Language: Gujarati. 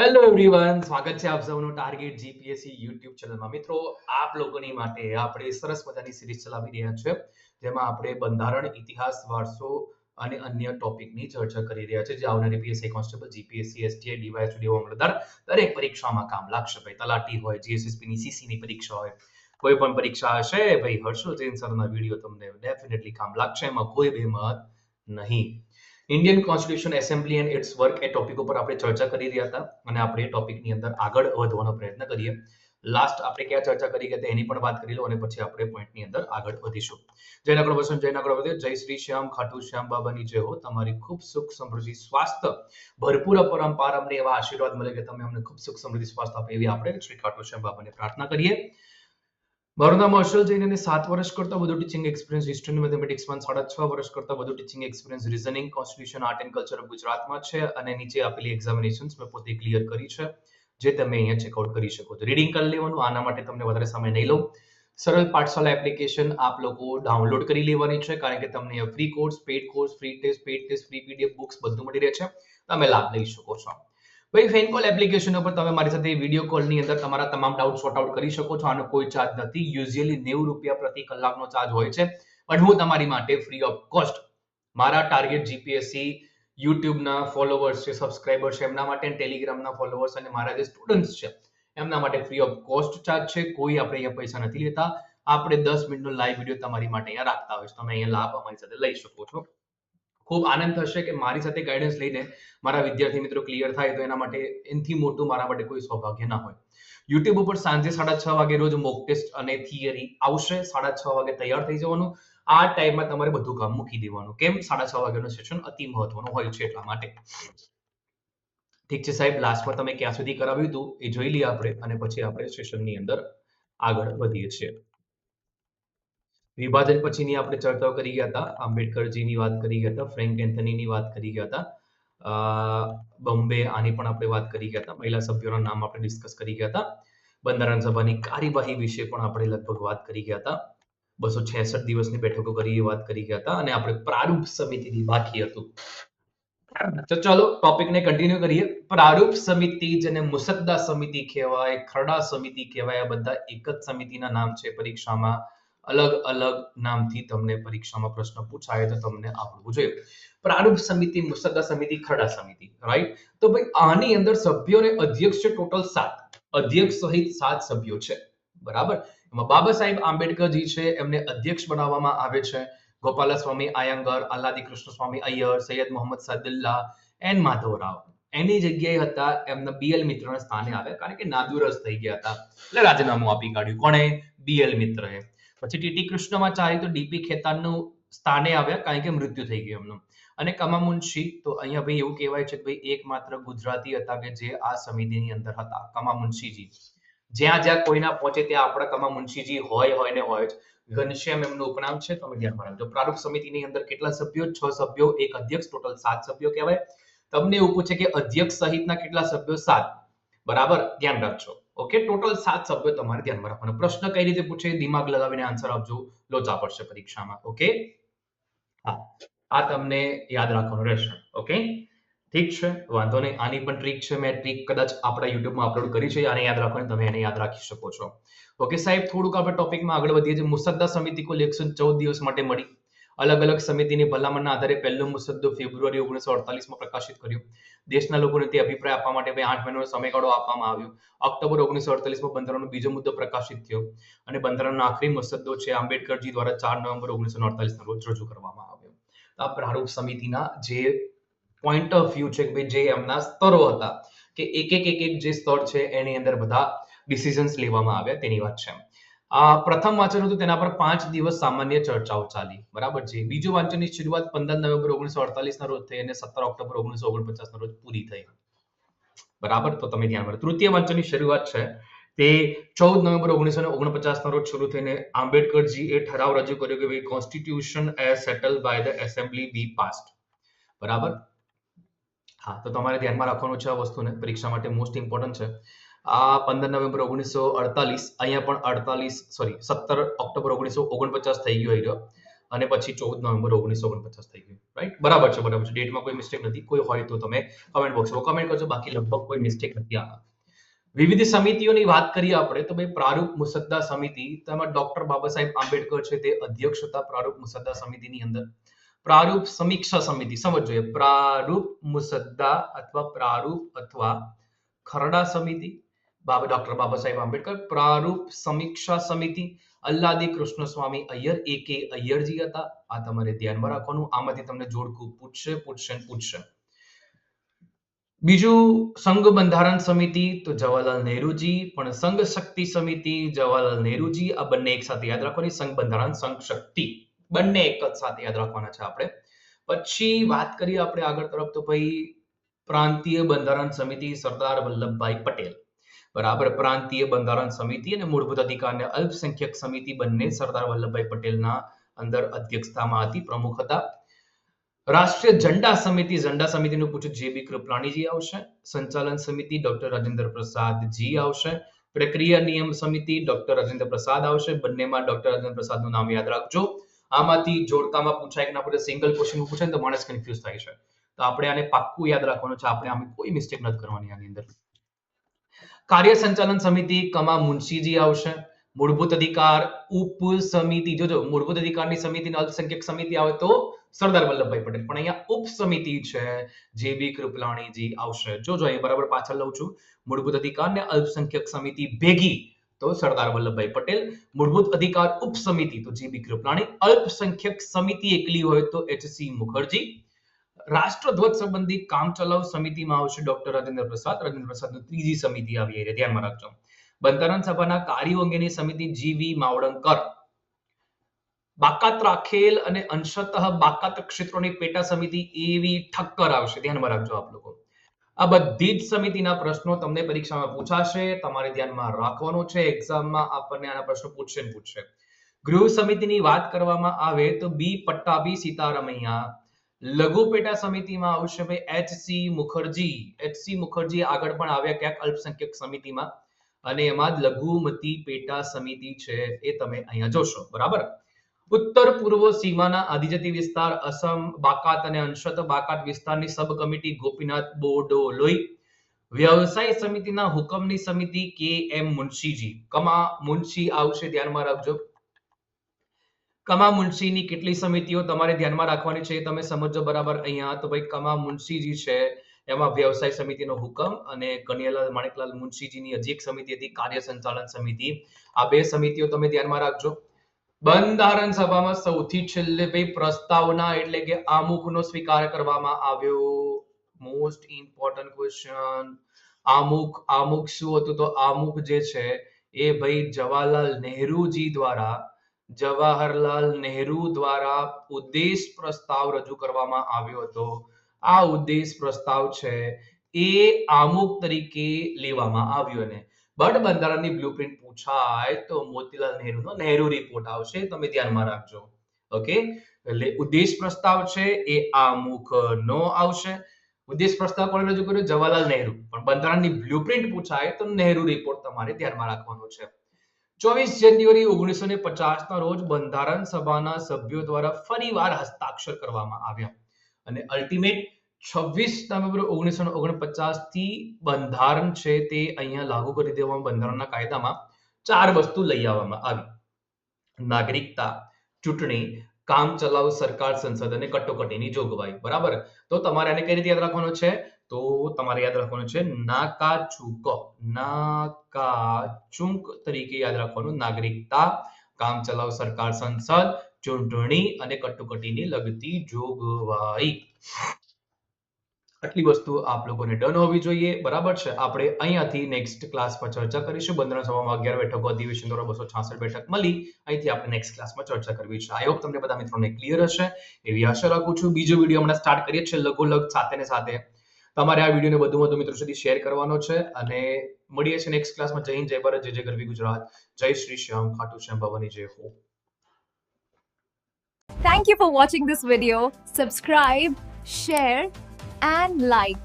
હેલો એવરીવન, સ્વાગત છે આપ સૌનું ટાર્ગેટ જીપીએસસી યુટ્યુબ ચેનલમાં. મિત્રો, આપ લોકોની માટે આપણે સરસ મજાની સિરીઝ ચલાવી રહ્યા છે, જેમાં આપણે બંધારણ, ઇતિહાસ, વારસો અને અન્ય ટોપિકની ચર્ચા કરી રહ્યા છે, જે આવનારી PSI constable, GPSC, STI, DYSP, મામલતદાર દરેક પરીક્ષામાં કામ લાગશે. ભાઈ તલાટી હોય, જીએસએસપીની સીસીની પરીક્ષા હોય, કોઈ પણ પરીક્ષા હશે, ભાઈ હર્ષો જૈન સરના વિડીયો તમને ડેફિનેટલી કામ લાગશે, એમાં કોઈ બેમત નહીં. Indian constitution assembly and its work એ ટોપિક ઉપર આપણે ચર્ચા કરી રહ્યા હતા અને આપણે એ ટોપિકની અંદર આગળ વધવાનો પ્રયત્ન કરીએ. લાસ્ટ આપણે ક્યાં ચર્ચા કરી ગયા એની પણ વાત કરી લો અને પછી આપણે પોઈન્ટની અંદર આગળ વધીશું. જયનગર વસન જયનગર વધે, જય શ્રી શ્યામ ખાટુ શ્યામ બાબાની જય હો. તમારી ખૂબ સુખ સમૃદ્ધિ સ્વાસ્થ્ય ભરપૂર પરંપરા અમને એવા આશીર્વાદ મળે કે તમે અમને ખૂબ સુખ સમૃદ્ધિ સ્વાસ્થ્ય આપે એવી આપણે શ્રી ખાટુ શ્યામ બાબાને પ્રાર્થના કરીએ. મારું નામ હર્ષલ જૈન અને 7 વર્ષ કરતા વધુ ટીચિંગ એક્સપિરિયન્સ હિસ્ટ્રી અને મેથેમેટિક્સમાં 6.5 વર્ષ કરતા વધુ teaching experience reasoning, constitution, art and culture ગુજરાતમાં છે અને નીચે આપેલી એક્ઝામિનેશન્સ મેં પોતે ક્લિયર કરી છે, જે તમે અહીંયા ચેકઆઉટ કરી શકો છો. રીડિંગ કરી લેવાનું, આના માટે તમને વધારે સમય નહીં લઉં. સરળ પાઠશાલા એપ્લિકેશન આપ લોકો ડાઉનલોડ કરી લેવાની છે, કારણ કે તમને free course, paid course, free test, free PDF books બધું મળી રહે છે, તમે લાભ લઈ શકો છો. ભાઈ ફેન કોલ એપ્લિકેશન ઉપર તમે મારી સાથે વિડીયો કોલની અંદર તમારા તમામ ડાઉટ સોર્ટ આઉટ કરી શકો છો. આનો કોઈ ચાર્જ નથી. યુઝ્યુઅલી 90 રૂપિયા પ્રતિ કલાકનો ચાર્જ હોય છે, પણ હું તમારી માટે ફ્રી ઓફ કોસ્ટ મારા ટાર્ગેટ જીપીએસસી યુટ્યુબના ફોલોવર્સ છે, સબસ્ક્રાઇબર્સ છે, એમના માટે, ટેલિગ્રામના ફોલોવર્સ અને મારા જે સ્ટુડન્ટ્સ છે એમના માટે ફ્રી ઓફ કોસ્ટ ચાર્જ છે. કોઈ આપણે અહીંયા પૈસા નથી લેતા. આપણે 10 મિનિટનો લાઈવ વિડીયો તમારી માટે અહીંયા રાખતા હોય છે. તમે અહીંયા લાભ અમારી સાથે લઈ શકો છો. ખૂબ આનંદ થશે કે મારી સાથે ગાઈડન્સ લઈને મારા વિદ્યાર્થી મિત્રો ક્લિયર થાય, તો એના માટે એનથી મોટું મારા માટે કોઈ સૌભાગ્ય ના હોય. યુટ્યુબ ઉપર સાંજે 6:30 વાગે રોજ મોક ટેસ્ટ અને થિયરી આવશે. 6:30 વાગે તૈયાર થઈ જવાનું. આ ટાઈમમાં તમારે બધું કામ મૂકી દેવાનું. કેમ? 6:30 વાગ્યાનું સેશન અતિ મહત્વનું હોય છે એટલા માટે. ઠીક છે સાહેબ, લાસ્ટમાં તમે ક્યાં સુધી કરાવ્યું હતું એ જોઈ લઈએ આપણે અને પછી આપણે સેશનની અંદર આગળ વધીએ છીએ. વિભાજન પછીની આપણે ચર્ચાઓ કરી ગયા હતા. આંબેડકરજીની વાત કરી ગયા હતા, ફ્રેન્ક એન્થનીની વાત કરી ગયા હતા, બોમ્બે આની પણ આપણે વાત કરી ગયા હતા, મહિલા સભ્યોના નામ આપણે ડિસ્કસ કરી ગયા હતા, બંધારણ સભાની કાર્યવાહી વિશે પણ આપણે લગભગ વાત કરી ગયા હતા, 266 દિવસની બેઠકો કરી એ વાત કરી ગયા હતા અને આપણે પ્રારૂપ સમિતિની બાકી હતું. તો ચાલો ટોપિકને કન્ટિન્યુ કરીએ. પ્રારૂપ સમિતિ, જેને મુસદ્દા સમિતિ કહેવાય, ખરડા સમિતિ કહેવાય, આ બધા એક જ સમિતિના નામ છે. પરીક્ષામાં અલગ અલગ નામથી તમને પરીક્ષામાં પ્રશ્ન પૂછાય તો તમને આવડવું જોઈએ. પ્રારૂપ સમિતિ, મુસદ્દા સમિતિ, ખરડા સમિતિ, રાઈટ? તો ભાઈ આની અંદર સભ્યો અને અધ્યક્ષ છે ટોટલ 7. અધ્યક્ષ સહિત 7 સભ્યો છે, બરાબર? એમાં બાબા સાહેબ આંબેડકરજી છે, એમને અધ્યક્ષ બનાવવામાં આવે છે. ગોપાલસ્વામી આયંગર, આલ્લાદી કૃષ્ણસ્વામી અય્યર, સૈયદ મોહમ્મદ સાદુલ્લા એન માધવરાવ એની જગ્યાએ હતા, એમના બીએલ મિત્રના સ્થાને આવ્યા, કારણ કે નાદુરસ્ત થઈ ગયા હતા એટલે રાજીનામું આપી કાઢ્યું. કોણે? બીએલ મિત્રએ. પછી ટીટી કૃષ્ણમાચારી તો ડીપી ખેતાનનું સ્થાને આવ્યા, કારણ કે મૃત્યુ થઈ ગયું એમનું. અને કમા મુનશી, તો અહીંયા ભાઈ એવું કહેવાય છે કે ભાઈ એકમાત્ર ગુજરાતી હતા કે જે આ સમિતિની અંદર હતા, કમા મુનશીજી. જ્યાં જ્યાં કોઈના પહોંચે ત્યાં આપણા કમા મુનશીજી હોય ને હોય જ. ઘનશ્યામ એમનું ઉપનામ છે, તમે ધ્યાનમાં રાખજો. પ્રારૂપ સમિતિની અંદર કેટલા સભ્યો? 6 સભ્યો, એક અધ્યક્ષ, ટોટલ 7 સભ્યો કહેવાય. તમને એવું પૂછે કે અધ્યક્ષ સહિતના કેટલા સભ્યો? 7. બરાબર, ધ્યાન રાખજો. ઓકે, ટોટલ 7 સભ્યો તમારે ધ્યાનમાં રાખવાના. પ્રશ્ન કઈ રીતે પૂછે, દિમાગ લગાવીને આન્સર આપજો, લોચા પડશે પરીક્ષામાં. ઓકે, હા, આ તમને યાદ રાખવાનું રહેશે. ઓકે, ઠીક છે, વાંધો નહીં. આની પણ ટ્રીક છે, મેં ટ્રીક કદાચ આપણા યુટ્યુબમાં અપલોડ કરી છે. આને યાદ રાખવાની, તમે એને યાદ રાખી શકો છો. ઓકે સાહેબ, થોડુંક આપણે ટોપિકમાં આગળ વધીએ છીએ. મુસદ્દા સમિતિ કુલ 114 દિવસ માટે મળી. અલગ અલગ સમિતિની ભલામણના આધારે પહેલો મુસદ્દો ફેબ્રુઆરી 1948માં પ્રકાશિત કર્યો. દેશના લોકોને તે અભિપ્રાય આપવા માટે 8 મહિનાનો સમયગાળો આપવામાં આવ્યો. ઓક્ટોબર 1948માં બંધારણનો બીજો મુદ્દો પ્રકાશિત થયો અને બંધારણનો આખરી મુસદ્દો છે આંબેડકરજી દ્વારા 4 નવેમ્બર 1948ના રોજ રજૂ કરવામાં આવ્યો. આ પ્રારૂપ સમિતિના જે પોઈન્ટ ઓફ વ્યૂ છે કે જે એમના સ્તરો હતા, કે એક જે સ્તર છે એની અંદર બધા ડિસિઝન્સ લેવામાં આવ્યા તેની વાત છે. આ પ્રથમ વાંચન હતું, તેના પર 5 દિવસ સામાન્ય ચર્ચાઓ ચાલી, બરાબર છે. બીજું વાંચનની શરૂઆત 15 નવેમ્બર 1948ના રોજ થઈ અને 17 ઓક્ટોબર 1949ના રોજ પૂરી થઈ, બરાબર? તો તમે ધ્યાન રાખો. તૃતીય વાંચનની શરૂઆત છે તે 14 નવેમ્બર 1949ના રોજ શરૂ થઈને આંબેડકરજી એ ઠરાવ રજૂ કર્યો કે ભાઈ constitution as settle by the assembly be passed, બરાબર? હા, તો તમારે ધ્યાનમાં રાખવાનું છે આ વસ્તુને, પરીક્ષા માટે મોસ્ટ ઇમ્પોર્ટન્ટ છે. આ 15 નવેમ્બર 1948, અહીંયા પણ 17 ઓક્ટોબર 1949 થઈ ગયો. અને પછી 14 નવેમ્બર 1949 થઈ ગયું. રાઈટ? બરાબર છે. ડેટમાં કોઈ મિસ્ટેક નથી. કોઈ હોય તો તમે કમેન્ટ બોક્સમાં કમેન્ટ કરજો. બાકી લગભગ કોઈ મિસ્ટેક નથી આમાં. વિવિધ સમિતિઓની વાત કરીએ આપણે તો ભાઈ પ્રારૂપ મુસદ્દા સમિતિ તેમાં ડોક્ટર બાબા સાહેબ આંબેડકર છે તે અધ્યક્ષ હતા પ્રારૂપ મુસદ્દા સમિતિની અંદર. પ્રારૂપ સમીક્ષા સમિતિ સમજો, પ્રારૂપ મુસદ્દા અથવા પ્રારૂપ અથવા ખરડા સમિતિ ડોક્ટર બાબા સાહેબ આંબેડકર. પ્રારૂપ સમીક્ષા સમિતિ અલ્લાદી કૃષ્ણસ્વામી અય્યર A.K. અય્યરજી હતા. આ તમારે ધ્યાનમાં રાખવાનું. આમાંથી તમને જોડકું પૂછશે. બીજું સંઘ બંધારણ સમિતિ તો જવાહરલાલ નહેરુજી, પણ સંઘ શક્તિ સમિતિ જવાહરલાલ નહેરુજી. આ બંને એક સાથે યાદ રાખવાની. સંઘ બંધારણ, સંઘ શક્તિ બંને એક જ સાથે યાદ રાખવાના છે આપણે. પછી વાત કરીએ આપણે આગળ તરફ તો ભાઈ પ્રાંતીય બંધારણ સમિતિ સરદાર વલ્લભભાઈ પટેલ. બરાબર. પ્રાંતીય બંધારણ સમિતિ અને મૂળભૂત અધિકાર અને અલ્પસંખ્યક સમિતિ બંને સરદાર વલ્લભભાઈ પટેલના અંદર અધ્યક્ષતામાં હતી, પ્રમુખ હતા. રાષ્ટ્રીય ઝંડા સમિતિનું પૂછ્યું J.B. કૃપલાણીજી આવશે. સંચાલન સમિતિ ડોક્ટર રાજેન્દ્ર પ્રસાદજી આવશે. પ્રક્રિયા નિયમ સમિતિ ડોક્ટર રાજેન્દ્ર પ્રસાદ આવશે. બંનેમાં ડોક્ટર રાજેન્દ્ર પ્રસાદનું નામ યાદ રાખજો. આમાંથી જોડકામાં પૂછાય કે ના પૂછે, સિંગલ ક્વેશ્ચન પૂછે તો માણસ કન્ફ્યુઝ થાય છે. તો આપણે આને પાક્કું યાદ રાખવાનું છે. આપણે આમાં કોઈ મિસ્ટેક નથી કરવાની આની અંદર. કાર્ય સંચાલન સમિતિ કમા મુનશીજી આવશે. મૂળભૂત અધિકાર ઉપસમિતિ, જોજો મૂળભૂત અધિકારની સમિતિ અને અલ્પસંખ્યક સમિતિ આવે તો સરદાર વલ્લભભાઈ પટેલ, પણ અહીંયા ઉપસમિતિ છે J.B. કૃપલાણીજી આવશે. જોજો અહીં બરાબર પાછળ લઉં છું. મૂળભૂત અધિકાર અને અલ્પસંખ્યક સમિતિ ભેગી તો સરદાર વલ્લભભાઈ પટેલ. મૂળભૂત અધિકાર ઉપસમિતિ તો J.B. કૃપલાણી. અલ્પસંખ્યક સમિતિ એકલી હોય તો H.C. મુખર્જી. રાષ્ટ્રધ્વજ સંબંધી કામચલાઉ સમિતિમાં આવશે ડોક્ટર રાજેન્દ્ર પ્રસાદ. રાજેન્દ્ર પ્રસાદની ત્રીજી સમિતિ આવી રહી છે, ધ્યાનમાં રાખજો. બંધારણ સભાના કાર્યો અંગેની સમિતિ G.V. માવડંકર. બાકાત રાખેલ અને અંશતઃ બાકાત ક્ષેત્રોની પેટા સમિતિ A.V. ઠક્કર આવશે, ધ્યાનમાં રાખજો આપ લોકો. આ બધી જ સમિતિના પ્રશ્નો તમને પરીક્ષામાં પૂછાશે, તમારે ધ્યાનમાં રાખવાનું છે. એક્ઝામમાં આપણને આના પ્રશ્નો પૂછશે. ગૃહ સમિતિની વાત કરવામાં આવે તો B. પટ્ટાભી સીતારામૈયા. લઘુ પેટા સમિતિમાં આવશે ભાઈ H.C. મુખર્જી. H.C. મુખર્જી આગળ પણ આવ્યા ક્યાંક અલ્પસંખ્યક સમિતિમાં, અને એમાં જ લઘુમતી પેટા સમિતિ છે એ તમે અહીંયા જોશો. બરાબર. ઉત્તર પૂર્વ સીમાના આદિજાતિ વિસ્તાર અસમ બાકાત અને અંશત બાકાત વિસ્તારની સબ કમિટી ગોપીનાથ બોરડોલોઈ. વ્યવસાય સમિતિના હુકમની સમિતિ K.M. મુનશીજી. કમા મુનશી આવશે, ધ્યાનમાં રાખજો. કમા મુનશીની કેટલી સમિતિઓ તમારે ધ્યાનમાં રાખવાની છે તમે સમજો બરાબર અહીંયા. તો ભાઈ કમા મુનશીજી છે એમાં વ્યવસાય સમિતિનો હુકમ, અને કનૈયાલાલ માણેકલાલ મુનશીજીની હજી એક સમિતિ હતી કાર્ય સંચાલન સમિતિ. આ બે સમિતિઓ તમે ધ્યાનમાં રાખજો. બંધારણ સભામાં સૌથી છેલ્લે ભાઈ પ્રસ્તાવના એટલે કે આમુખનો સ્વીકાર કરવામાં આવ્યો. Most important question. આમુખ શું હતું? તો આમુખ જે છે એ ભાઈ જવાહરલાલ નહેરુ દ્વારા ઉદ્દેશ પ્રસ્તાવ રજૂ કરવામાં આવ્યો હતો. આ ઉદ્દેશ પ્રસ્તાવ છે એ આમુખ તરીકે લેવામાં આવ્યો ને. બટ બંધારણની બ્લુપ્રિન્ટ પૂછાય તો મોતીલાલ નહેરુનો નહેરુ રિપોર્ટ આવશે, તમે ધ્યાનમાં રાખજો. ઓકે, એટલે ઉદ્દેશ પ્રસ્તાવ છે એ આમુખ નો આવશે. ઉદ્દેશ પ્રસ્તાવ કોણે રજૂ કર્યો? જવાહરલાલ નહેરુ. પણ બંધારણની બ્લુપ્રિન્ટ પૂછાય તો નહેરુ રિપોર્ટ તમારે ધ્યાનમાં રાખવાનો છે. 24 જાન્યુઆરી 1950 ના રોજ બંધારણ સભાના સભ્યો દ્વારા ફરીવાર હસ્તાક્ષર કરવામાં આવ્યા, અને અલ્ટિમેટ 26 નવેમ્બર 1949 થી બંધારણ છે તે અહીંયા લાગુ કરી દેવામાં બંધારણના કાયદામાં 4 વસ્તુ લઈ આવવામાં આવી: નાગરિકતા, ચૂંટણી, કામચલાઉ સરકાર, સંસદ અને કટોકટીની જોગવાઈ. બરાબર. તો તમારે આને કઈ રીતે યાદ રાખવાનું છે? તો તમારે યાદ રાખવાનું છે નાકાચૂંક તરીકે યાદ રાખવાનું. નાગરિકતા, કામચલાઉ સરકાર, સંસદ, ચૂંટણી અને કટોકટીની લગતી જોગવાઈ. આટલી વસ્તુ આપ લોકોને ડન હોવી જોઈએ. બરાબર છે. આપણે અહીંયાથી નેક્સ્ટ ક્લાસમાં ચર્ચા કરીશું. બંધારણ સભામાં 11 બેઠકો, અધિવેશન દ્વારા 266 બેઠક મળી. અહીંથી આપણે નેક્સ્ટ ક્લાસમાં ચર્ચા કરવી છે. આઈ હોપ તમને બધા મિત્રોને ક્લિયર હશે એવી આશા રાખું છું. બીજો વિડીયો હમણાં સ્ટાર્ટ કરીએ છીએ લગોલગ સાથે તમારે આ વિડીયોને વધુ મિત્રો સુધી શેર કરવાનો છે, અને મળીએ છીએ નેક્સ્ટ ક્લાસમાં. જય હિન્દ, જય ભારત, જય ગરવી ગુજરાત, જય શ્રી શ્યામ, ખાટુ શ્યામ બાવાની જય હો. Thank you for watching this video. Subscribe, share and like.